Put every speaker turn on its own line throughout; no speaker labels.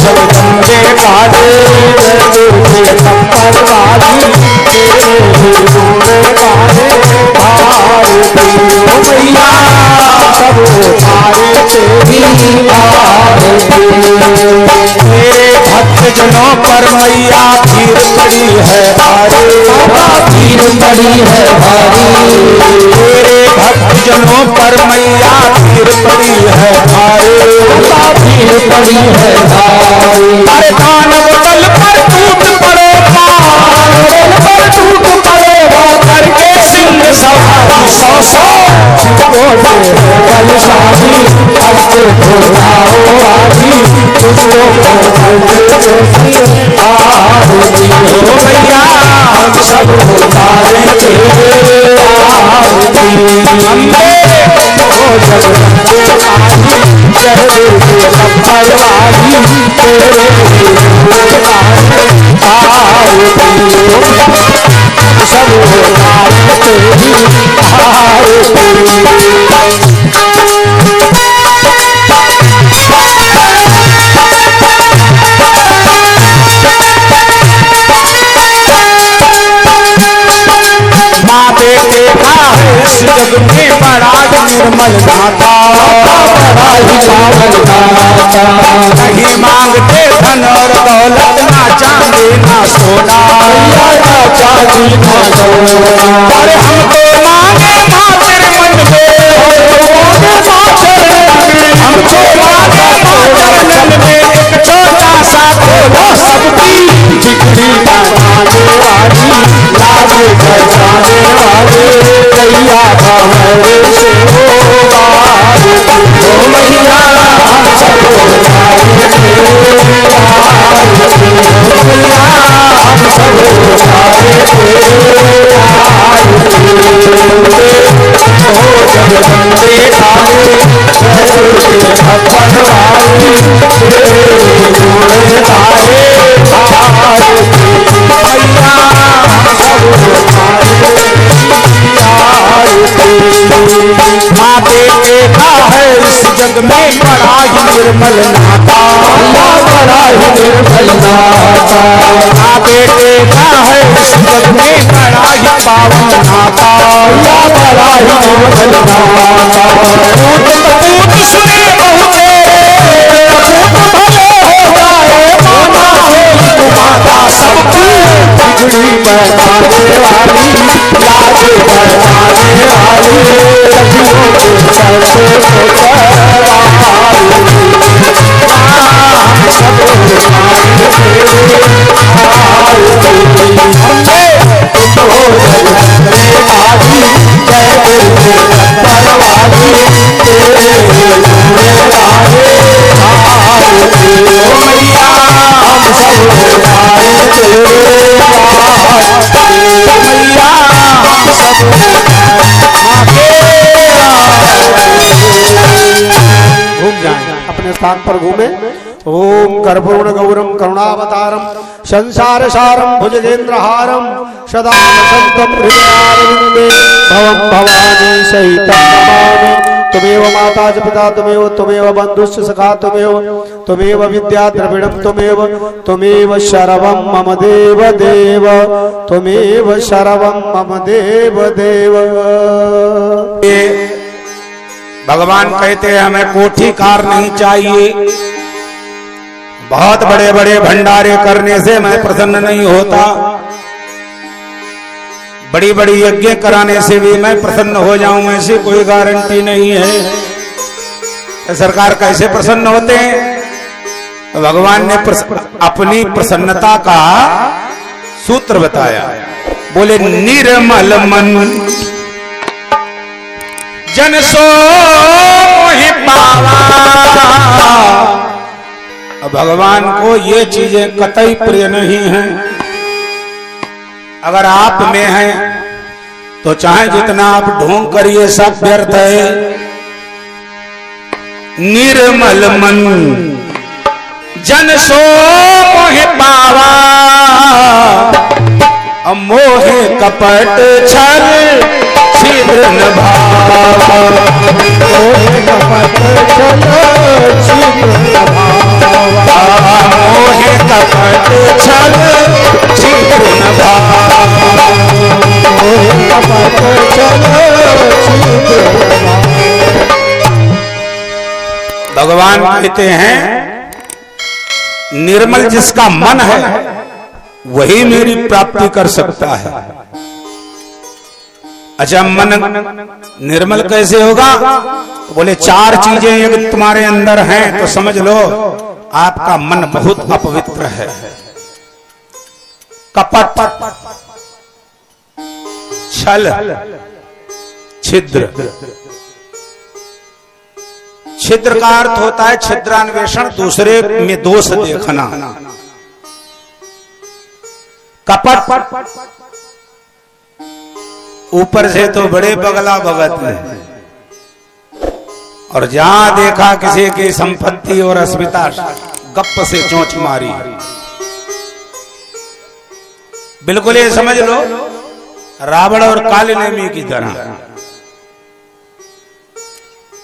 जगदम्बे काले दुर्गे कंपर वाली तेरे गुण गाने भारती मैया सब तारे तेरी आरती। तेरे भक्त जनों पर मैया भीड़ पड़ी है भारी भीड़ पड़ी है भारी। तेरे भक्त जनों पर मैया भीड़ पड़ी है भारी भीड़ पड़ी है भारी। अरे दानव दल पर टूट पड़ो पर टूट पड़ो करके सिंह सवारी सौ सौ बलशाली हमको घोड़ाओ आदि तुझको आरती हो मैया हम सब तारे तेरे आरती। अम्बे हो जगदम्बे काली जय दुर्गे कंपर वाली तेरे गुण गाने आरती सब तारे तेरी आरती। माँ बेटे का है इस जग में बड़ा निर्मल नाता बड़ा ही पावन नाता। नहीं मांगते धन और दौलत ना चांदी ना सोना ना चांदी ना सोना। अरे हमको मांगे माँ तेरे मन में हमको मांगे माँ चरणन में एक छोटा सा खोला सबकी बिगड़ी बनाने वाली लागे बचाने वाले कैया हमारे से हो मैया सब जगदम्बे काले कंपर वाली तेरे गुण गाने भारती मैया सब माँ बेटे का है इस जग में बड़ा ही निर्मल नाता बड़ा ही निर्मल नाता। माँ बेटे का है इस जग में बड़ा ही पावन नाता बड़ा ही निर्मल नाता। पूत सुने बहुते भले हो जाए मामा हो माता सबकी बिगड़ी बनाने वाली लागे बनाने वाली सखियों के सर से अपने स्थान पर घूमे। ओम कर्पूर्ण गौरम करुणावतारम संसार सारम भुजगेंद्रहारम सदा वसंतम हृदयारविंदे भवम भवानी सहितं नमामि। त्वमेव माता च पिता त्वमेव त्वमेव बन्धुश्च सखा त्वमेव विद्या द्रविणं त्वमेव शरवं मम देव देव त्वमेव शरवं मम देव देव। भगवान कहते हैं हमें कोठी कार नहीं चाहिए, बहुत बड़े बड़े भंडारे करने से मैं प्रसन्न नहीं होता, बड़ी बड़ी यज्ञ कराने से भी मैं प्रसन्न हो जाऊं ऐसी कोई गारंटी नहीं है। तो सरकार कैसे प्रसन्न होते हैं? भगवान ने अपनी प्रसन्नता का सूत्र बताया। बोले निर्मल मन जन सो मोहि पावा। भगवान को ये चीजें कतई प्रिय नहीं हैं। अगर आप में हैं तो चाहे जितना आप ढोंग करिए सब व्यर्थ है। निर्मल मन जन सो मोहि पावा, मोहे कपट छल छिद्र न भावा। मोहे कपट छल छिद्र न भावा। भगवान कहते हैं निर्मल जिसका मन है वही मेरी प्राप्ति कर सकता है। अच्छा, मन निर्मल कैसे होगा? तो बोले 4 चीजें यदि तुम्हारे अंदर हैं तो समझ लो आपका मन बहुत अपवित्र है। कपट, छल, छिद्र। छिद्र का अर्थ होता है छिद्रान्वेषण, दूसरे में दोष देखना। कपट ऊपर से तो बड़े बगला भगत हैं और जहां देखा किसी की संपत्ति और अस्मिता गप से चोंच मारी। बिल्कुल ये समझ लो रावण और काले नेमी की तरह।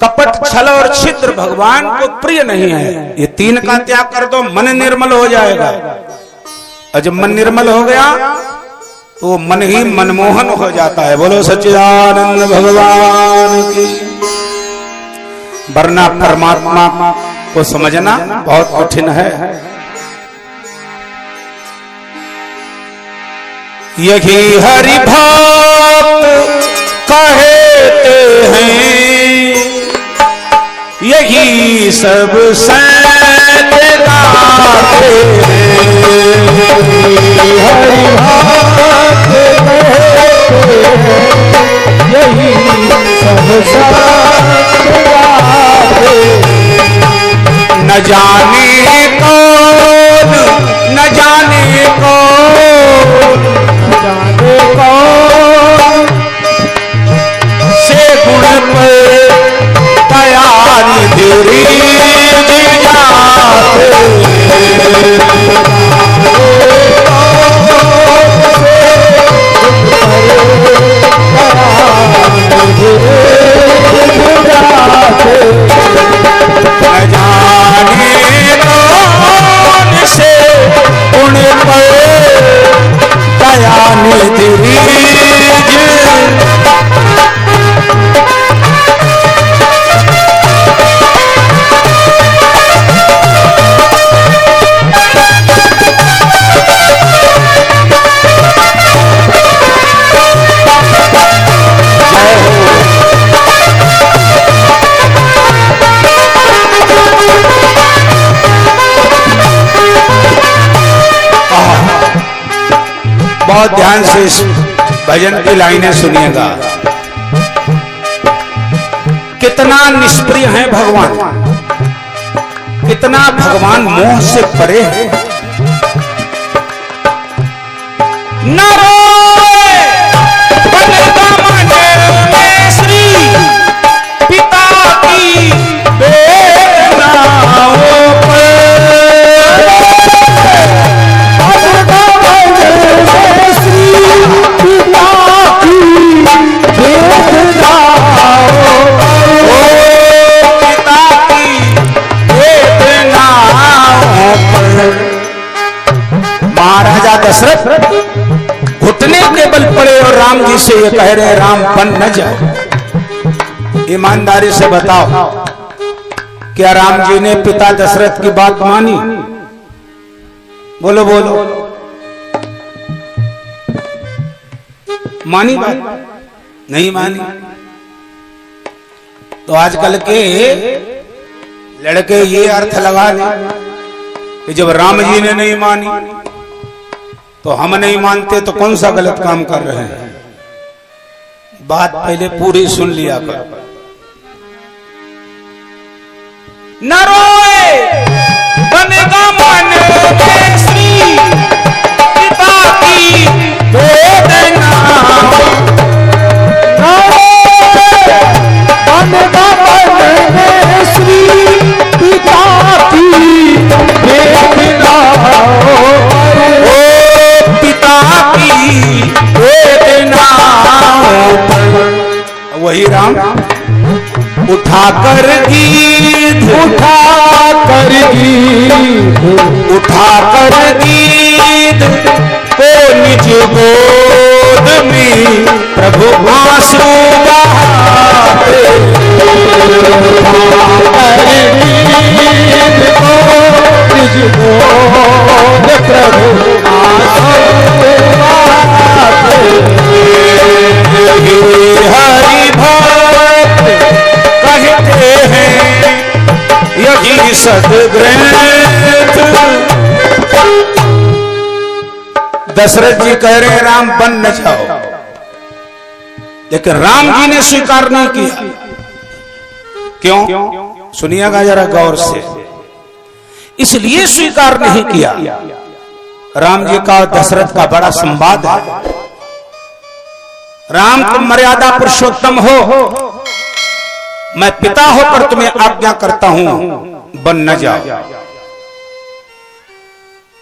कपट, छल और छिद्र भगवान को प्रिय नहीं है। ये 3 का त्याग कर दो, मन निर्मल हो जाएगा। और जब मन निर्मल हो गया तो मन ही मनमोहन हो जाता है। बोलो सच्चिदानंद भगवान की। वरना परमात्मा को समझना बहुत कठिन है। यही हरि भक्त कहते हैं, यही सब संत गाते हैं। हरि भक्त कहते हैं, यही सब संत गाते हैं। न जाने कौन, न जाने कौन, न जाने कौन से गुण पर तैयारी तेरी जाते। बहुत ध्यान से इस भजन की लाइनें सुनिएगा। कितना निष्प्रिय है भगवान, कितना भगवान मोह से परे है। न रोए बनेगा मन में श्री पिता की वेदनाओं पर। महाराजा दशरथ घुटने के बल पड़े और राम जी से ये कह रहे राम बन न जाए। ईमानदारी से बताओ क्या राम जी ने पिता दशरथ की बात मानी? बोलो बोलो, मानी बात? नहीं मानी। तो आजकल के लड़के ये अर्थ लगा ले कि जब राम जी ने नहीं मानी तो हम नहीं मानते, तो कौन सा गलत काम कर रहे हैं। बात पहले पूरी सुन लिया कर। न रोए बनेगा मन में श्री पिता की वेदना। बनेगा मन में श्री पिता की वेदना। वही राम उठाकर गीत, उठाकर गीत, उठाकर गीत को निज गोद में प्रभु आंसू बहाते। उठाकर गीत बोल प्रभु हरि भक्त कहते हैं यही सदग्रंथ। दशरथ जी कह रहे हैं राम बन न जाओ, लेकिन राम जी ने स्वीकार नहीं किया। क्यों? सुनिएगा जरा गौर से। इसलिए स्वीकार नहीं किया, राम जी का और दशरथ का बड़ा संवाद है। राम तुम मर्यादा पुरुषोत्तम हो, मैं पिता होकर तुम्हें आज्ञा करता हूं बन न जाओ।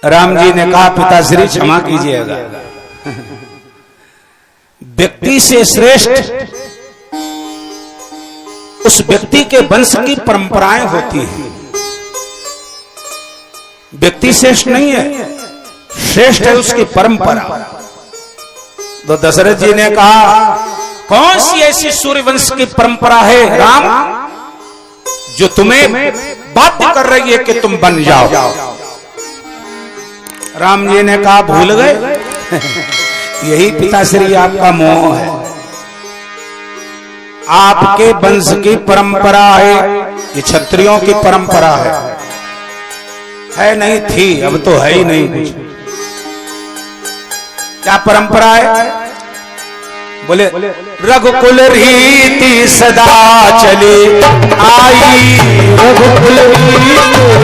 राम जी ने कहा पिताश्री क्षमा कीजिएगा, व्यक्ति से श्रेष्ठ उस व्यक्ति के वंश की परंपराएं होती हैं। व्यक्ति श्रेष्ठ नहीं है, श्रेष्ठ है उसकी परंपरा। तो दशरथ जी ने कहा कौन सी ऐसी सूर्यवंश की परंपरा है राम जो तुम्हें बाध्य कर रही है कि तुम बन जाओ? राम जी ने कहा भूल गए यही पिताश्री आपका मोह है। आपके वंश की परंपरा है, ये क्षत्रियों की परंपरा है नहीं थी, अब तो है ही नहीं कुछ। क्या परंपरा है? बोले रघुकुल रीति सदा चली आई, रघुकुल रीति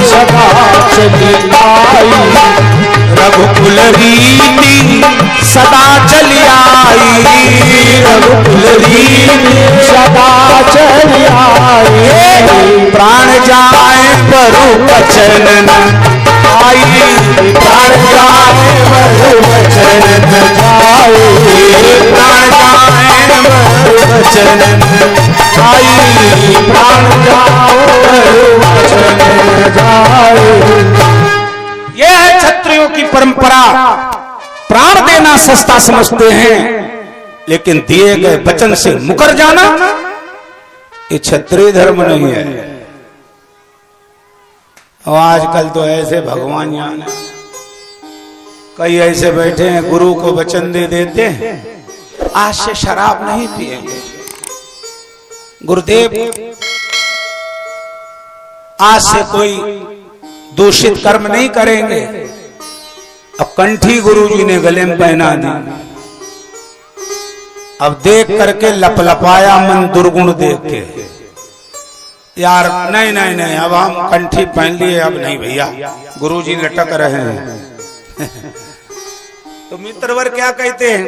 सदा चली आई, रघुकुल रीति सदा चली आई, रघुकुल रीति सदा चली आई। प्राण जाए परु वचन न आई, प्राण जाए परु वचन न जाए, प्राण जाए परु वचन न आई, प्राण जाए परु वचन न जाए। यह है क्षत्रियों की परंपरा। प्राण देना सस्ता समझते हैं, लेकिन दिए गए वचन से मुकर जाना ये क्षत्रिय धर्म नहीं है। और आजकल तो ऐसे भगवान जाने, कई ऐसे बैठे हैं गुरु को वचन दे देते हैं आज से शराब नहीं पिएंगे, गुरुदेव आज से कोई दूषित कर्म नहीं करेंगे। अब कंठी गुरुजी ने गले में पहना दी, अब देख करके लपलपाया मन दुर्गुण देख के, यार नहीं नहीं नहीं अब हम कंठी पहन लिए, अब नहीं भैया गुरुजी लटक रहे हैं। तो मित्रवर क्या कहते हैं,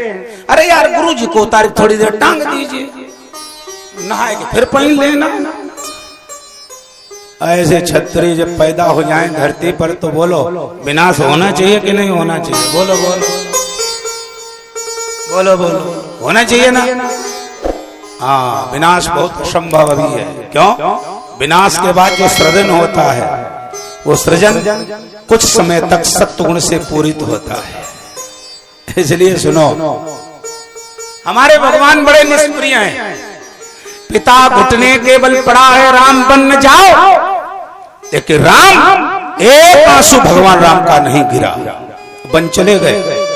अरे यार गुरुजी को उतार थोड़ी देर टांग दीजिए, नहाए के फिर पहन लेना। ऐसे क्षत्रिय जब पैदा हो जाएं धरती पर तो बोलो विनाश होना चाहिए कि नहीं होना चाहिए? बोलो बोलो बोलो बोलो, होना चाहिए ना? हाँ, विनाश बहुत असंभव अभी है। क्यों? विनाश के बाद जो सृजन होता है वो सृजन कुछ समय तक सत्वगुण से पूरित होता है। इसलिए सुनो, हमारे भगवान बड़े निष्प्रिय हैं। पिता घुटने के बल पड़ा है राम बन न जाओ, लेकिन राम एक आंसू भगवान राम का नहीं गिरा, बन चले गए।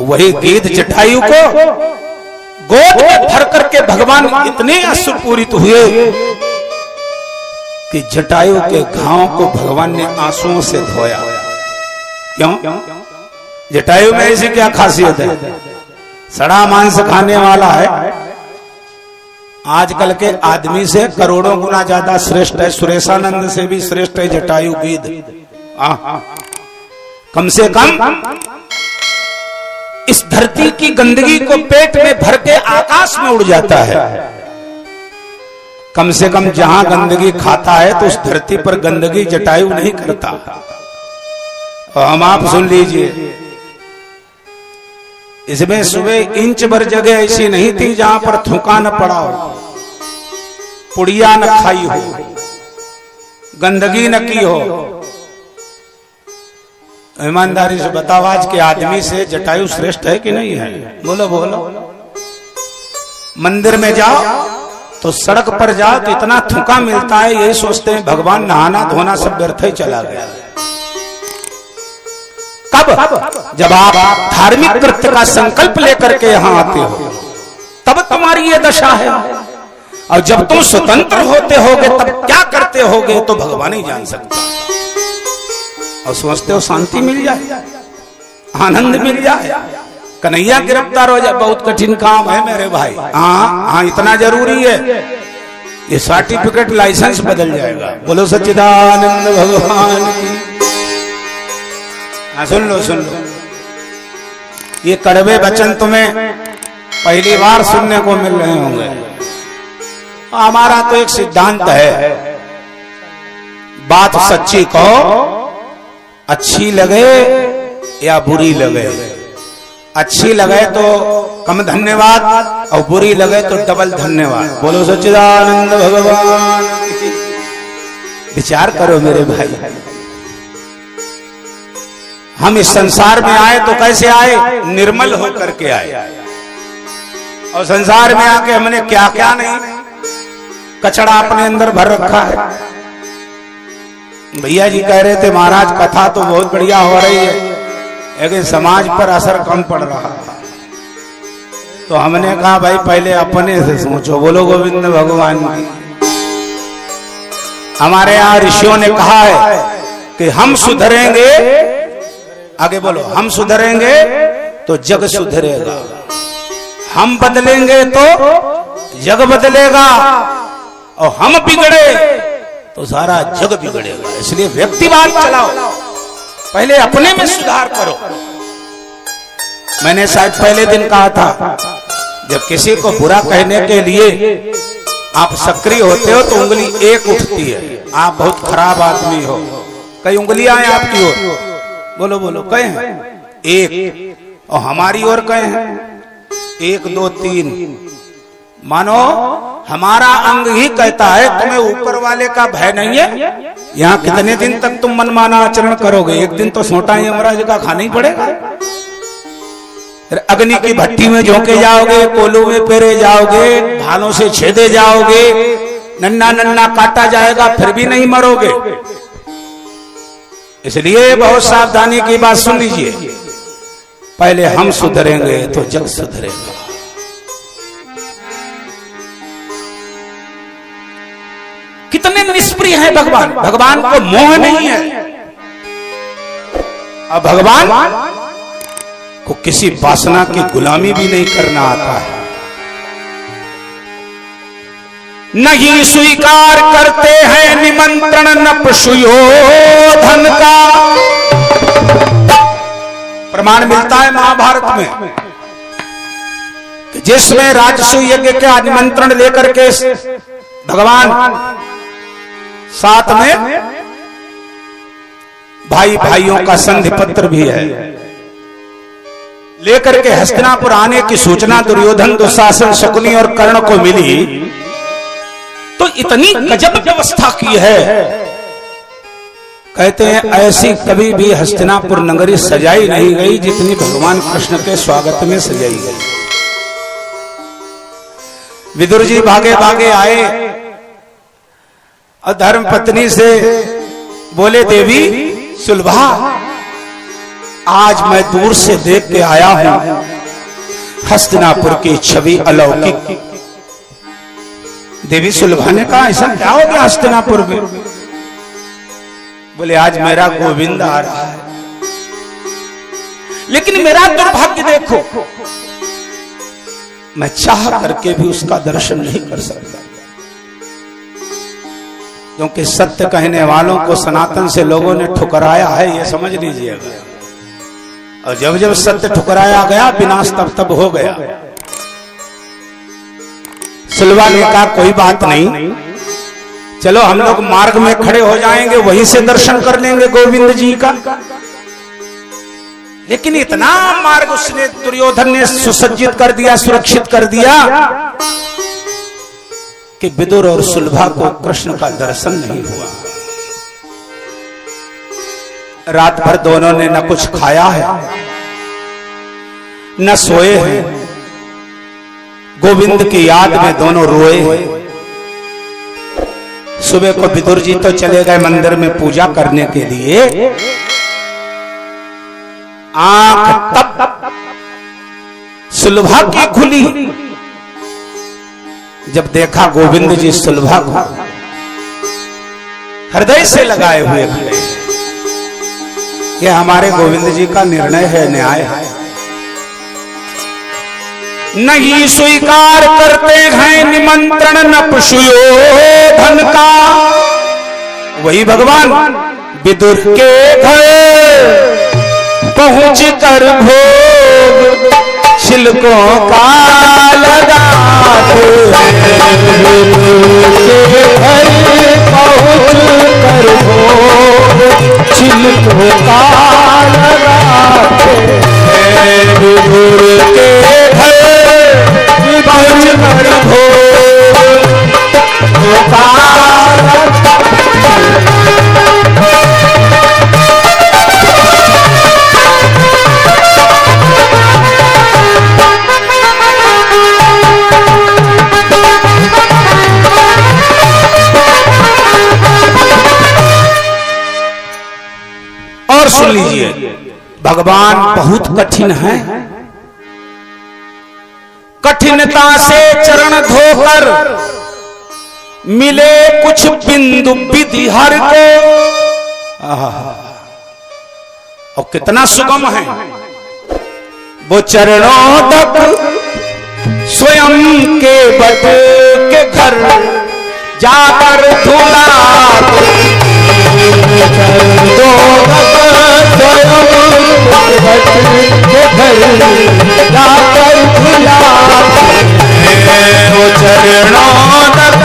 वही गीध जटायु को गोद में धर करके भगवान इतने अश्रुपूरित हुए कि जटायु के घाव को भगवान ने आंसुओं से धोया। क्यों? जटायु में ऐसी क्या खासियत है? सड़ा मांस खाने वाला है, आजकल के आदमी से करोड़ों गुना ज्यादा श्रेष्ठ है, सुरेशानंद से भी श्रेष्ठ है जटायु गीध। कम से कम इस धरती की गंदगी को पेट में भर के आकाश में उड़ जाता है। कम से कम जहां गंदगी खाता है तो उस धरती पर गंदगी जटायु नहीं करता। और हम आप सुन लीजिए, इसमें सुबह इंच भर जगह ऐसी नहीं थी जहां पर थूका न पड़ा हो, पुड़िया न खाई हो, गंदगी न की हो। ईमानदारी से बताओ आज के आदमी से जटायु श्रेष्ठ है कि नहीं है? बोलो बोलो। मंदिर में जाओ तो सड़क पर जाओ तो इतना थूका मिलता है, यही सोचते हैं भगवान नहाना धोना सब व्यर्थ ही चला गया। कब? जब आप धार्मिक कृत्य का संकल्प लेकर के यहां आते हो, तब तुम्हारी ये दशा है। और जब तुम स्वतंत्र होते होगे तब क्या करते होगे तो भगवान ही जान सकता। और सोचते हो शांति मिल जाए, आनंद मिल जाए, कन्हैया गिरफ्तार हो जाए, बहुत कठिन काम है मेरे भाई। हाँ, इतना जरूरी है, ये सर्टिफिकेट लाइसेंस बदल जाएगा। बोलो सच्चिदानंद भगवान की। हाँ, सुन लो सुन लो, ये कड़वे वचन तुम्हें पहली बार सुनने को मिल रहे होंगे। हमारा तो एक सिद्धांत है, बात सच्ची कहो, अच्छी लगे या बुरी लगे। अच्छी लगे तो कम धन्यवाद और बुरी लगे तो डबल धन्यवाद। बोलो सच्चिदानंद भगवान। विचार करो मेरे भाई, हम इस संसार में आए तो कैसे आए? निर्मल होकर के आए। और संसार में आके हमने क्या क्या नहीं कचड़ा अपने अंदर भर रखा है। भैया जी कह रहे थे महाराज कथा तो बहुत बढ़िया हो रही है, लेकिन समाज पर असर कम पड़ रहा है। तो हमने कहा भाई पहले अपने से सोचो। बोलो गोविंद भगवान की। हमारे यहाँ ऋषियों ने कहा है कि हम सुधरेंगे, आगे बोलो, हम सुधरेंगे तो जग सुधरेगा, हम बदलेंगे तो जग बदलेगा, और हम बिगड़े तो सारा जग बिगड़ेगा। इसलिए व्यक्तिवाद चलाओ, पहले अपने में सुधार करो। मैंने शायद पहले दिन कहा था, जब किसी को बुरा कहने के लिए आप सक्रिय होते हो तो उंगली एक उठती है, आप बहुत खराब आदमी हो। कई उंगलियां हैं आपकी ओर, बोलो बोलो, कहे हैं एक, और हमारी ओर कहे हैं 1 2 3। मानो हमारा अंग ही कहता है तुम्हें ऊपर वाले का भय नहीं है। यहाँ कितने दिन तक तुम मनमाना आचरण करोगे? एक दिन तो सोटा यमराज का खाना ही पड़ेगा। अग्नि की भट्टी में झोंके जाओगे, कोलों में पेरे जाओगे, भालों से छेदे जाओगे, नन्ना नन्ना काटा जाएगा, फिर भी नहीं मरोगे। इसलिए बहुत सावधानी की बात सुन लीजिए, पहले हम सुधरेंगे तो जग सुधरेगा। कितने निष्प्रिय है भगवान, भगवान को मोह नहीं है। अब भगवान को किसी वासना की गुलामी भी नहीं करना आता है। नहीं स्वीकार करते हैं निमंत्रण नपुंसक का। प्रमाण मिलता है महाभारत में, जिसमें राजसूय यज्ञ का निमंत्रण लेकर के भगवान साथ में भाई भाइयों का संधि पत्र भी है, लेकर के हस्तिनापुर आने की सूचना दुर्योधन, दुशासन, शकुनी और कर्ण को मिली तो इतनी गजब व्यवस्था की है। कहते हैं ऐसी कभी भी हस्तिनापुर नगरी सजाई नहीं गई जितनी भगवान कृष्ण के स्वागत में सजाई गई। विदुर जी भागे भागे आए और धर्म पत्नी से बोले, देवी सुलभा, आज मैं दूर से देख के आया हूं हस्तिनापुर की छवि अलौकिक। देवी सुलभा ने कहा, ऐसा क्या हो गया हस्तिनापुर में? बोले, आज मेरा गोविंद आ रहा है, लेकिन मेरा दुर्भाग्य देखो, मैं चाह करके भी उसका दर्शन नहीं कर सकता, क्योंकि सत्य कहने वालों को सनातन से लोगों ने ठुकराया है, ये समझ लीजिएगा। और जब जब सत्य ठुकराया गया, विनाश तब तब हो गया। सुलभा ने कहा, कोई बात नहीं, चलो हम लोग मार्ग में खड़े हो जाएंगे, वहीं से दर्शन कर लेंगे गोविंद जी का। लेकिन इतना मार्ग उसने, दुर्योधन ने सुसज्जित कर दिया, सुरक्षित कर दिया कि विदुर और सुलभा को कृष्ण का दर्शन नहीं हुआ। रात भर दोनों ने न कुछ खाया है न सोए हैं, गोविंद की याद में दोनों रोए हैं। सुबह को विदुर जी तो चले गए मंदिर में पूजा करने के लिए, आंख तब सुलभा की खुली जब देखा गोविंद जी सुलभा को हृदय से लगाए हुए खड़े। ये हमारे गोविंद जी का निर्णय है, न्याय है। नहीं स्वीकार करते हैं निमंत्रण नपुंसकोधन का। वही भगवान विदुर के घर पहुंच कर भोग छिलकों का लगाते। विदुर के घर पहुंच कर भोग छिलकों का लगाते। विदुर के घर पहुंच कर भोग और सुन लीजिए, भगवान बहुत कठिन है। कठिनता से चरण धोकर मिले कुछ बिंदु विधि हर को। और कितना सुगम है वो चरणों तक स्वयं के बट के घर जाकर धुला। जाकर धुला वो चरणों तक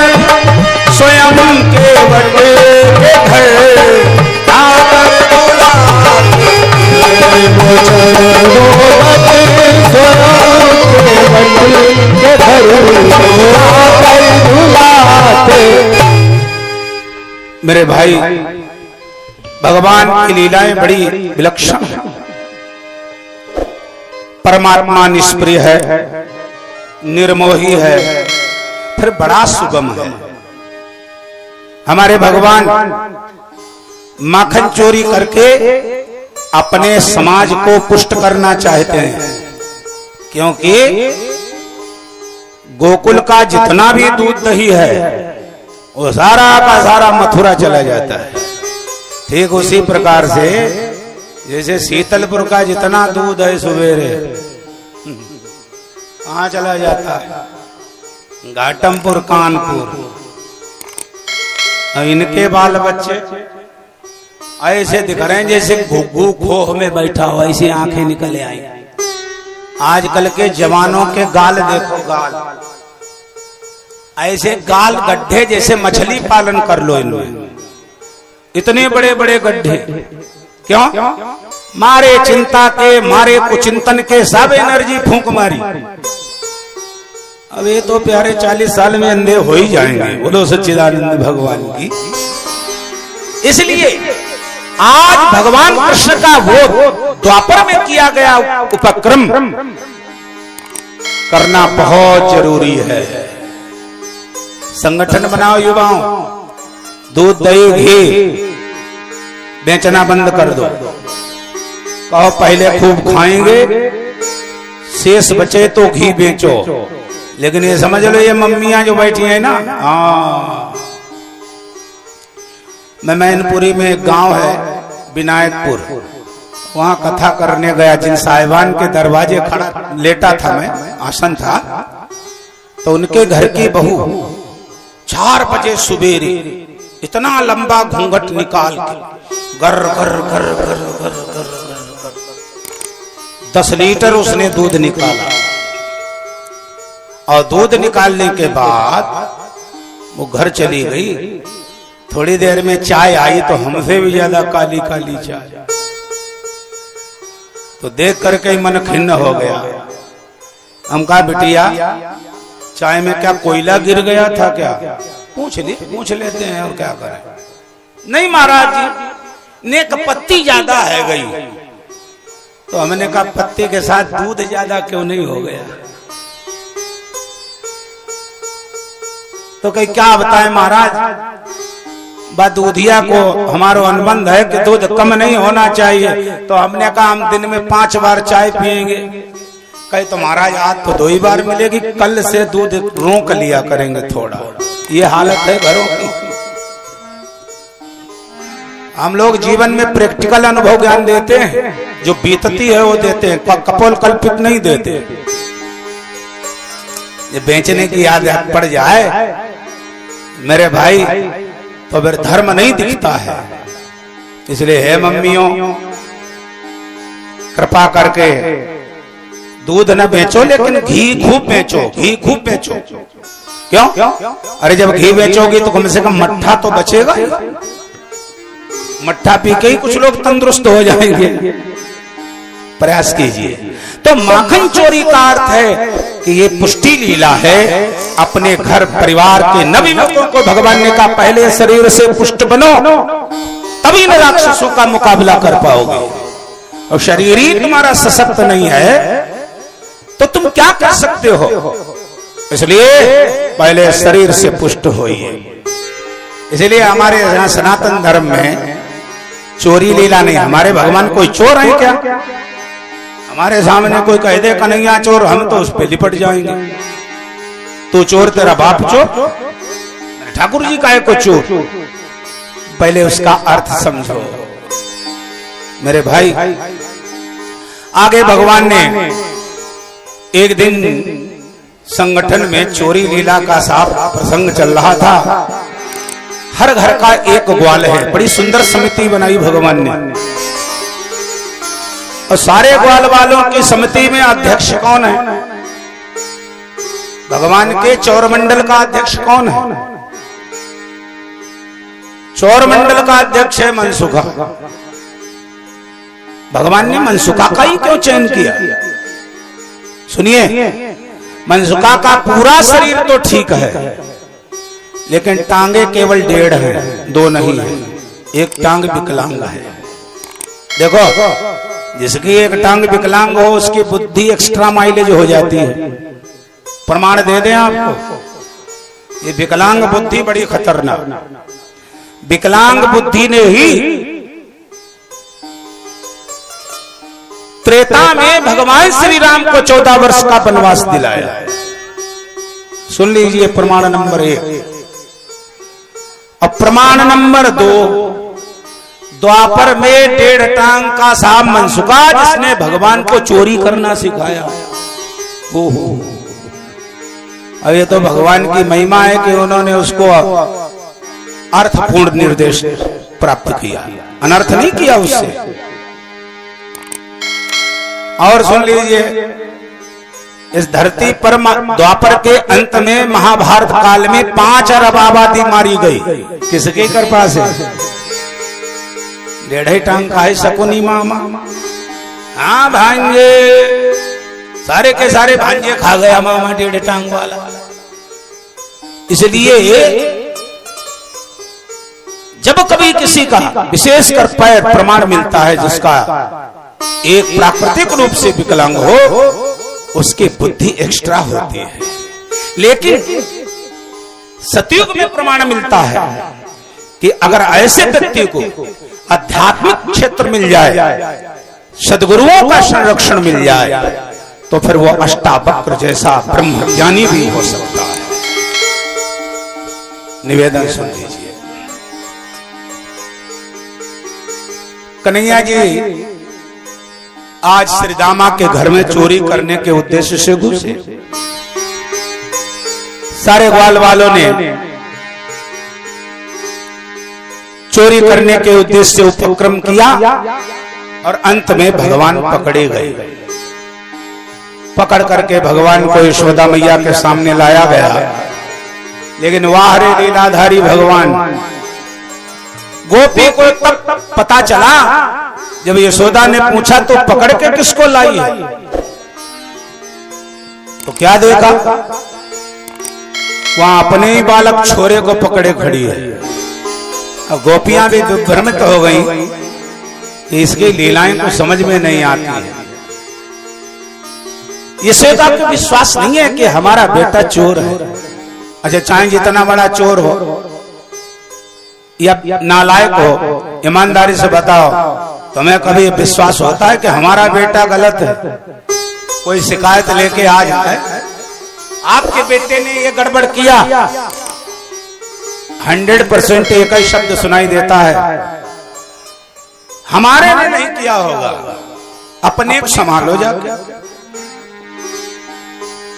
स्वयं के बट के घर जाकर धुला। वो चरणों तक स्वयं के बट के घर जाकर धुलाते। मेरे भाई, भगवान की लीलाएं बड़ी विलक्षण है। परमात्मा निष्प्रिय है, निर्मोही है, फिर बड़ा सुगम है। हमारे भगवान माखन चोरी करके अपने समाज को पुष्ट करना चाहते हैं, क्योंकि गोकुल का जितना भी दूध दही है वो सारा का सारा मथुरा चला जाता है। ठीक उसी प्रकार से जैसे शीतलपुर का जितना दूध है सवेरे कहाँ चला जाता है, घाटमपुर, कानपुर। इनके बाल बच्चे ऐसे दिख रहे हैं जैसे घुग्गू खोह में बैठा हो, ऐसी आंखें निकले आई। आजकल के जवानों के गाल देखो, गाल ऐसे गाल गड्ढे जैसे मछली पालन कर लो इनमें। इतने बड़े बड़े गड्ढे क्यों? मारे चिंता के, मारे कुचिंतन के, सब एनर्जी फूंक मारी। अब ये तो प्यारे 40 साल में अंधे हो ही जाएंगे। बोलो सच्चिदानंद भगवान की। इसलिए आज भगवान कृष्ण का वो द्वापर में किया गया उपक्रम करना बहुत जरूरी है। संगठन बनाओ युवाओं, दूध दही घी बेचना बंद कर दो। कहो पहले खूब खाएंगे, शेष बचे तो घी बेचो। लेकिन ये समझ लो, ये मम्मियां जो बैठी हैं ना, मैं मैनपुरी में एक गांव है विनायकपुर, वहां कथा करने गया। जिन साहिबान के दरवाजे खड़ा लेटा था मैं, आसन था, तो उनके घर की बहू 4 बजे सुबेरे इतना लंबा घूंघट निकाल के गर गर गर गर गर गर गर 10 लीटर उसने दूध निकाला। और दूध निकालने के बाद वो घर चली गई। थोड़ी देर में चाय आई तो हमसे भी ज्यादा काली काली चाय। तो देख करके मन खिन्न हो गया। हम कहा बिटिया चाय में क्या कोयला गिर गया था क्या? पूछ लेते हैं और क्या करें। नहीं महाराज जी, नेक पत्ती ज्यादा है गई। तो हमने कहा पत्ती के साथ दूध ज्यादा क्यों नहीं हो गया? तो कहीं क्या बताएं महाराज, दूधिया को हमारा अनुबंध है कि दूध कम नहीं होना चाहिए, तो हमने कहा हम दिन में 5 बार चाय पिएंगे। कहे तो महाराज आज तो 2 ही बार मिलेगी, कल से दूध रोक लिया करेंगे थोड़ा। ये हालत है घरों की। हम लोग जीवन में प्रैक्टिकल अनुभव ज्ञान देते हैं, जो बीतती है वो देते हैं, कपोल कल्पित नहीं देते। ये बेचने की आदत पड़ जाए मेरे भाई तो फिर धर्म नहीं दिखता है। इसलिए है मम्मियों, कृपा करके दूध न बेचो लेकिन घी खूब बेचो, घी खूब बेचो। क्यों? अरे जब घी बेचोगी तो कम से कम मट्ठा तो बचेगा। मट्ठा पी के ही कुछ लोग तंदुरुस्त हो जाएंगे। प्रयास कीजिए। तो माखन चोरी का अर्थ है कि ये पुष्टि लीला है। अपने घर परिवार के नवयुवकों को भगवान ने कहा पहले शरीर से पुष्ट बनो, तभी न राक्षसों का मुकाबला कर पाओगे। और शरीर ही तुम्हारा सशक्त नहीं है तो तुम क्या कर सकते हो? इसलिए पहले शरीर से पुष्ट होइए। इसलिए हमारे यहाँ सनातन धर्म में चोरी लीला नहीं। हमारे भगवान कोई चोर है क्या? हमारे सामने कोई कह दे कन्हैया चोर, हम तो उस पे लिपट जाएंगे। तू चोर, तेरा बाप चोर, ठाकुर जी का है को चोर। पहले उसका अर्थ समझो मेरे भाई। आगे भगवान ने एक दिन संगठन में चोरी लीला का साफ प्रसंग चल रहा था। हर घर का एक ग्वाल है। बड़ी सुंदर समिति बनाई भगवान ने, और सारे ग्वाल वालों की समिति में अध्यक्ष कौन है? भगवान के चौर मंडल का अध्यक्ष कौन है? चौर मंडल का अध्यक्ष है मनसुखा। भगवान ने मनसुखा का ही क्यों चयन किया? सुनिए, मनसुखा का पूरा शरीर तो ठीक है, लेकिन टांगे केवल 1.5 हैं, 2 नहीं है। एक टांग विकलांग है। देखो, जिसकी एक टांग विकलांग हो उसकी बुद्धि एक्स्ट्रा माइलेज हो जाती है। प्रमाण दे दें आपको। ये विकलांग बुद्धि बड़ी खतरनाक। विकलांग बुद्धि ने ही त्रेता में भगवान श्री राम को 14 वर्ष का वनवास दिलाया। सुन लीजिए प्रमाण नंबर 1। और प्रमाण नंबर 2, द्वापर में 1.5 टांग का साहब मनसुखा जिसने भगवान को चोरी करना सिखाया। ओहो, अब ये तो भगवान की महिमा है कि उन्होंने उसको अर्थपूर्ण निर्देश प्राप्त किया, अनर्थ नहीं किया उससे। और सुन लीजिए, इस धरती पर द्वापर के अंत में महाभारत काल में 5 अरब आबादी मारी गई। किसके कृपा से? 1.5 टांग का है शकुनी मामा। हाँ भांजे, सारे के सारे भांजे खा गया मामा 1.5 टांग वाला। इसलिए जब कभी किसी का विशेषकर पैर प्रमाण मिलता है जिसका एक प्राकृतिक रूप से विकलांग हो, उसकी बुद्धि एक्स्ट्रा होती है। लेकिन सतयुग में प्रमाण मिलता है कि अगर ऐसे व्यक्ति को आध्यात्मिक क्षेत्र मिल जाए, सद्गुरुओं का संरक्षण मिल जाए, तो फिर वो अष्टावक्र जैसा ब्रह्मज्ञानी भी हो सकता है। निवेदन सुन लीजिए। कन्हैया जी आज श्रीदामा के घर में चोरी करने के उद्देश्य से घुसे। सारे ग्वाल वालों ने चोरी करने के उद्देश्य से उपक्रम किया और अंत में भगवान पकड़े गए। पकड़ करके भगवान को यशोदा मैया के सामने लाया गया। लेकिन वाह रे लीलाधारी भगवान, गोपी को तब पता चला जब यशोदा ने पूछा तो पकड़ के किसको लाई है? तो क्या देखा? वहां अपने ही बालक छोरे को पकड़े खड़ी है। अब गोपियां भी भ्रमित हो गई कि इसकी लीलाएं को समझ में नहीं आती है। यशोदा को विश्वास नहीं है कि हमारा बेटा चोर है। अच्छा, चाहे जितना बड़ा चोर हो, या नालायक हो, ईमानदारी से बताओ, तुम्हें कभी विश्वास होता है कि हमारा बेटा गलत है? कोई शिकायत लेके आ जाए, आपके बेटे ने ये गड़बड़ किया, 100% एक ही शब्द सुनाई देता है, हमारे ने नहीं किया होगा, अपने को संभालो जाके।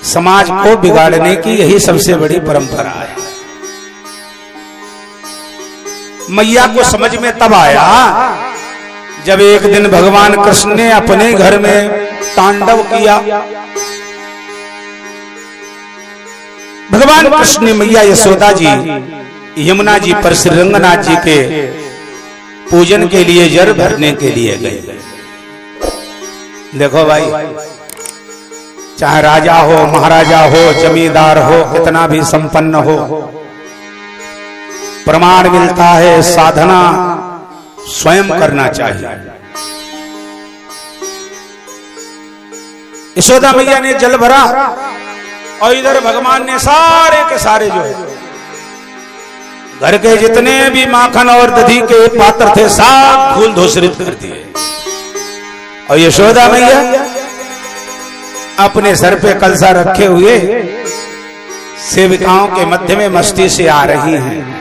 समाज को बिगाड़ने की यही सबसे बड़ी परंपरा है। मैया को समझ में तब आया जब एक दिन भगवान कृष्ण ने अपने घर में तांडव किया। भगवान कृष्ण ने मैया यशोदा जी यमुना जी पर श्री रंगनाथ जी के पूजन के लिए जल भरने के लिए गए। देखो भाई, चाहे राजा हो, महाराजा हो, जमींदार हो, कितना भी संपन्न हो, प्रमाण मिलता है साधना स्वयं करना चाहिए। यशोदा मैया ने जल भरा और इधर भगवान ने सारे के सारे जो है घर के जितने भी माखन और दही के पात्र थे सब धूल धूसरित कर दिए। और यशोदा मैया अपने सर पे कलसा रखे हुए सेविकाओं के मध्य में मस्ती से आ रही हैं।